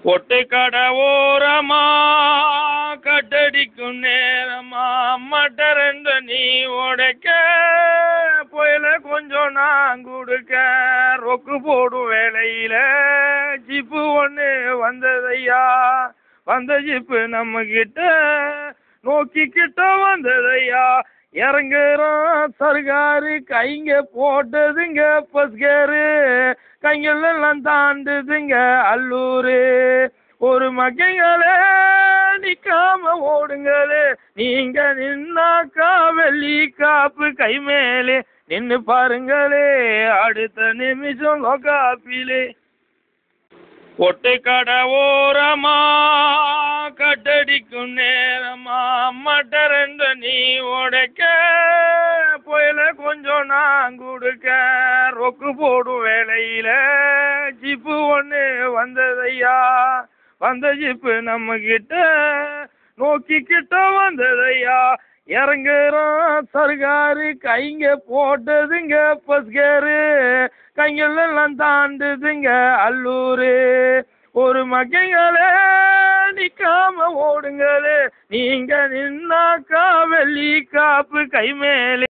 ஒட்டைக்கட ஓரமா கட்டடிக்கும் நேரமா மட்டரண்டு நீ உடைக்க புயல கொஞ்சம் நான் கொடுக்க ரொக்கு போடும் வேலையில ஜிப்பு ஒன்று வந்ததையா வந்த ஜிப்பு நம்ம கிட்ட நோக்கிக்கிட்ட வந்ததையா இறங்குறோம் சர்காரு கைங்க போட்டதுங்க பஸ்காரு கைங்களெல்லாம் தாண்டுதுங்க அல்லூரு ஒரு மகைங்களே நிக்காம ஓடுங்களே நீங்க நின்னாக்கா வெள்ளி காப்பு கை மேலே நின்னு பாருங்களே அடுத்த நிமிஷம் காப்பிலே ஒட்டைக்கட ஓரமா கட்டடிக்கும் நேரமா மட்டரண்டு நீ உடைக்க புயல கொஞ்சம் நான் கொடுக்க ரொக்கு போடும் வேலையில ஜிப்பு ஒன்று வந்ததையா வந்த ஜிப்பு நம்ம கிட்ட நோக்கிக்கிட்ட வந்ததையா இறங்குறோம் சர்காரு கைங்க போட்டதுங்க பஸ்காரு கைங்களெல்லாம் தாண்டுதுங்க அல்லூரு ஒரு மகைங்களே நிக்காம ஓடுங்களே நீங்க நின்னாக்கா வெள்ளி காப்பு கை மேலே